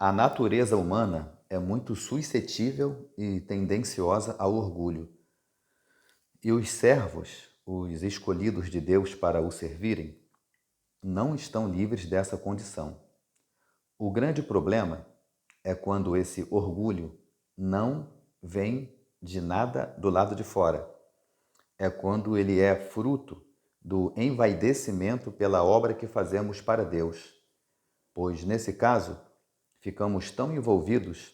A natureza humana é muito suscetível e tendenciosa ao orgulho. E os servos, os escolhidos de Deus para o servirem, não estão livres dessa condição. O grande problema é quando esse orgulho não vem de nada do lado de fora. É quando ele é fruto do envaidecimento pela obra que fazemos para Deus. Pois, nesse caso, ficamos tão envolvidos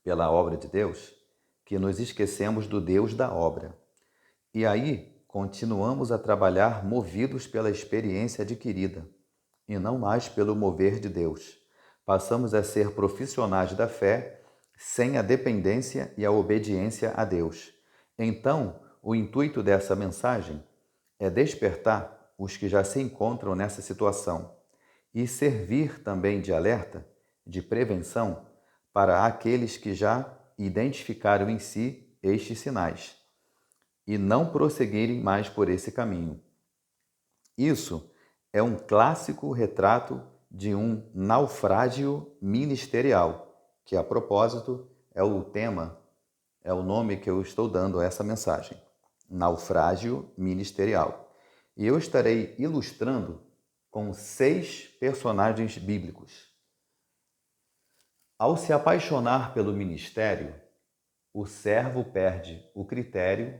pela obra de Deus que nos esquecemos do Deus da obra. E aí continuamos a trabalhar movidos pela experiência adquirida e não mais pelo mover de Deus. Passamos a ser profissionais da fé sem a dependência e a obediência a Deus. Então, o intuito dessa mensagem é despertar os que já se encontram nessa situação e servir também de alerta, de prevenção, para aqueles que já identificaram em si estes sinais e não prosseguirem mais por esse caminho. Isso é um clássico retrato de um naufrágio ministerial, que a propósito é o tema, é o nome que eu estou dando a essa mensagem. Naufrágio ministerial. E eu estarei ilustrando com 6 personagens bíblicos. Ao se apaixonar pelo ministério, o servo perde o critério,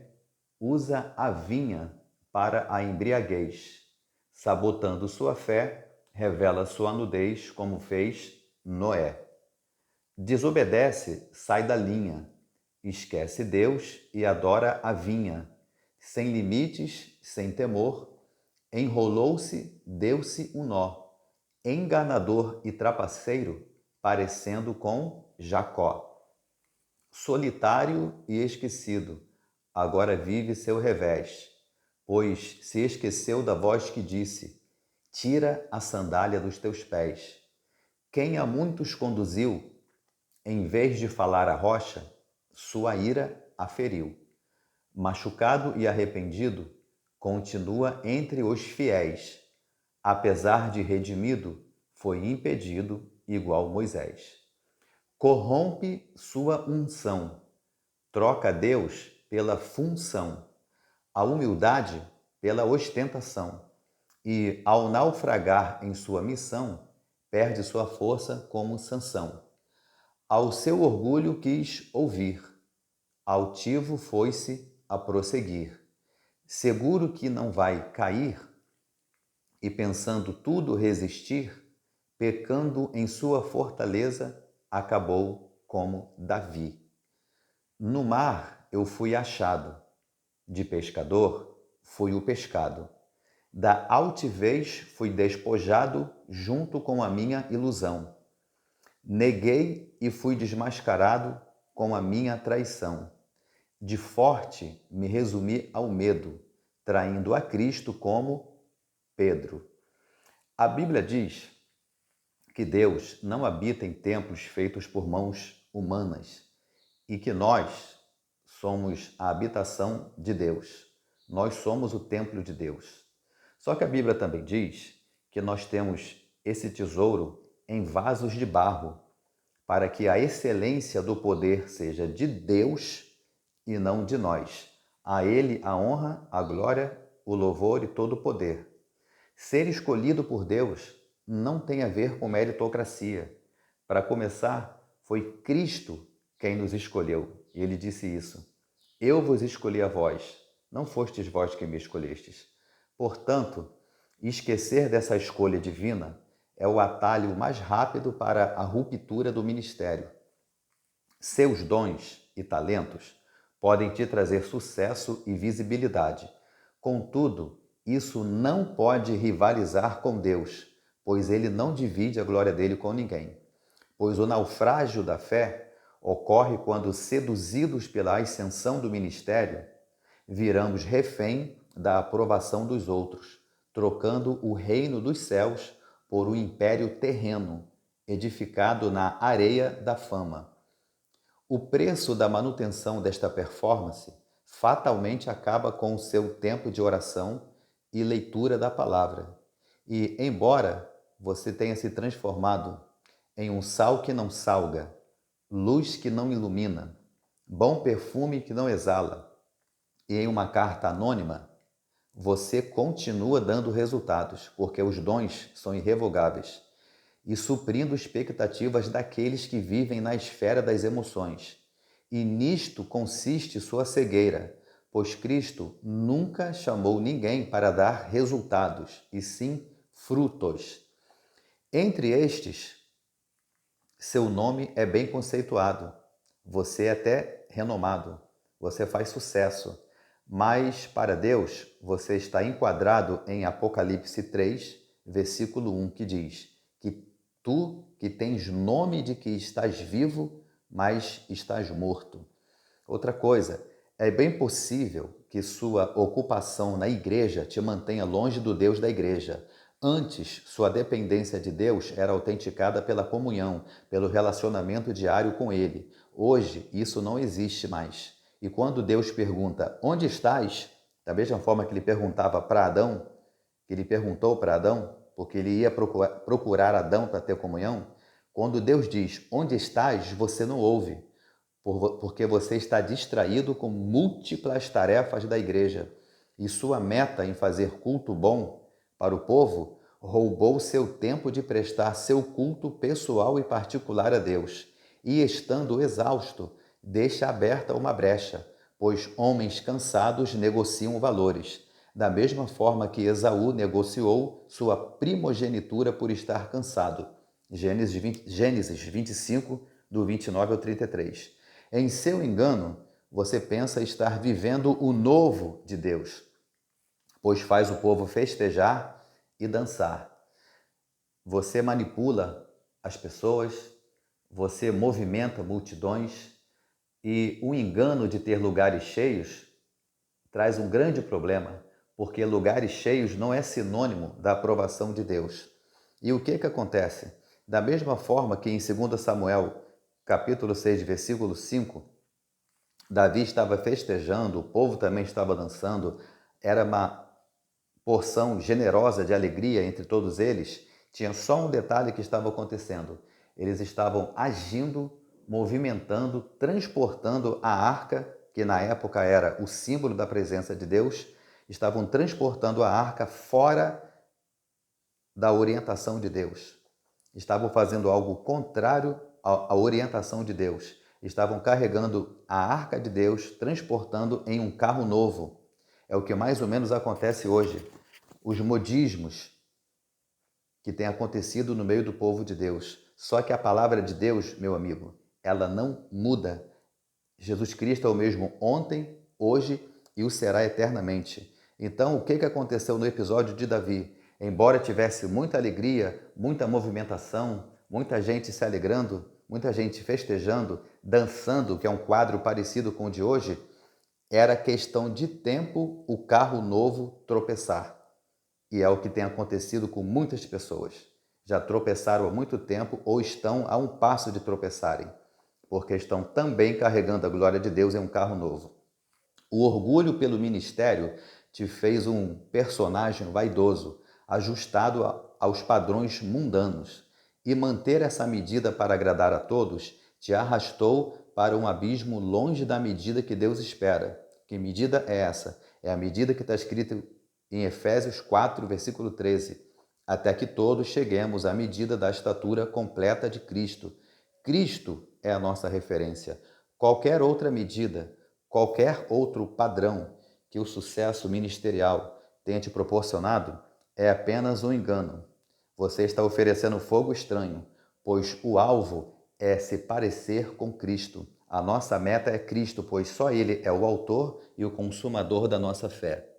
usa a vinha para a embriaguez, sabotando sua fé, revela sua nudez, como fez Noé. Desobedece, sai da linha, esquece Deus e adora a vinha, sem limites, sem temor, enrolou-se, deu-se um nó, enganador e trapaceiro, parecendo com Jacó. Solitário e esquecido, agora vive seu revés, pois se esqueceu da voz que disse: tira a sandália dos teus pés. Quem a muitos conduziu, em vez de falar à rocha, sua ira aferiu. Machucado e arrependido, continua entre os fiéis. Apesar de redimido, foi impedido, igual Moisés. Corrompe sua unção, troca Deus pela função, a humildade pela ostentação, e, ao naufragar em sua missão, perde sua força como Sansão. Ao seu orgulho quis ouvir, altivo foi-se a prosseguir. Seguro que não vai cair, e pensando tudo resistir, pecando em sua fortaleza, acabou como Davi. No mar eu fui achado, de pescador fui o pescado. Da altivez fui despojado junto com a minha ilusão. Neguei e fui desmascarado com a minha traição. De forte me resumi ao medo, traindo a Cristo como Pedro. A Bíblia diz que Deus não habita em templos feitos por mãos humanas e que nós somos a habitação de Deus. Nós somos o templo de Deus. Só que a Bíblia também diz que nós temos esse tesouro em vasos de barro, para que a excelência do poder seja de Deus e não de nós. A Ele a honra, a glória, o louvor e todo o poder. Ser escolhido por Deus não tem a ver com meritocracia. Para começar, foi Cristo quem nos escolheu. E ele disse isso: eu vos escolhi a vós, não fostes vós que me escolhestes. Portanto, esquecer dessa escolha divina é o atalho mais rápido para a ruptura do ministério. Seus dons e talentos podem te trazer sucesso e visibilidade. Contudo, isso não pode rivalizar com Deus, pois ele não divide a glória dele com ninguém. Pois o naufrágio da fé ocorre quando, seduzidos pela ascensão do ministério, viramos refém da aprovação dos outros, trocando o reino dos céus por um império terreno, edificado na areia da fama. O preço da manutenção desta performance fatalmente acaba com o seu tempo de oração e leitura da palavra. E, embora você tenha se transformado em um sal que não salga, luz que não ilumina, bom perfume que não exala, e em uma carta anônima, você continua dando resultados, porque os dons são irrevogáveis, e suprindo expectativas daqueles que vivem na esfera das emoções. E nisto consiste sua cegueira, pois Cristo nunca chamou ninguém para dar resultados, e sim frutos. Entre estes, seu nome é bem conceituado, você é até renomado, você faz sucesso, mas para Deus você está enquadrado em Apocalipse 3, versículo 1, que diz que tu que tens nome de que estás vivo, mas estás morto. Outra coisa, é bem possível que sua ocupação na igreja te mantenha longe do Deus da igreja. Antes, sua dependência de Deus era autenticada pela comunhão, pelo relacionamento diário com Ele. Hoje, isso não existe mais. E quando Deus pergunta, onde estás? Da mesma forma que ele perguntava para Adão, que ele perguntou para Adão, porque ele ia procurar Adão para ter comunhão, quando Deus diz, onde estás? Você não ouve, porque você está distraído com múltiplas tarefas da igreja e sua meta em fazer culto bom para o povo roubou seu tempo de prestar seu culto pessoal e particular a Deus. E estando exausto, deixa aberta uma brecha, pois homens cansados negociam valores, da mesma forma que Esaú negociou sua primogenitura por estar cansado. Gênesis 25, do 29 ao 33. Em seu engano, você pensa estar vivendo o novo de Deus, pois faz o povo festejar e dançar. Você manipula as pessoas, você movimenta multidões e o engano de ter lugares cheios traz um grande problema, porque lugares cheios não é sinônimo da aprovação de Deus. E o que acontece? Da mesma forma que em 2 Samuel, capítulo 6, versículo 5, Davi estava festejando, o povo também estava dançando, era uma porção generosa de alegria entre todos eles. Tinha só um detalhe que estava acontecendo. Eles estavam agindo, movimentando, transportando a arca, que na época era o símbolo da presença de Deus, estavam transportando a arca fora da orientação de Deus. Estavam fazendo algo contrário à orientação de Deus. Estavam carregando a arca de Deus, transportando em um carro novo. É o que mais ou menos acontece hoje. Os modismos que têm acontecido no meio do povo de Deus. Só que a palavra de Deus, meu amigo, ela não muda. Jesus Cristo é o mesmo ontem, hoje e o será eternamente. Então, o que aconteceu no episódio de Davi? Embora tivesse muita alegria, muita movimentação, muita gente se alegrando, muita gente festejando, dançando, que é um quadro parecido com o de hoje, era questão de tempo o carro novo tropeçar. E é o que tem acontecido com muitas pessoas. Já tropeçaram há muito tempo ou estão a um passo de tropeçarem, porque estão também carregando a glória de Deus em um carro novo. O orgulho pelo ministério te fez um personagem vaidoso, ajustado aos padrões mundanos, e manter essa medida para agradar a todos te arrastou para um abismo longe da medida que Deus espera. Que medida é essa? É a medida que está escrita em Efésios 4, versículo 13. Até que todos cheguemos à medida da estatura completa de Cristo. Cristo é a nossa referência. Qualquer outra medida, qualquer outro padrão que o sucesso ministerial tenha te proporcionado é apenas um engano. Você está oferecendo fogo estranho, pois o alvo é se parecer com Cristo. A nossa meta é Cristo, pois só Ele é o autor e o consumador da nossa fé.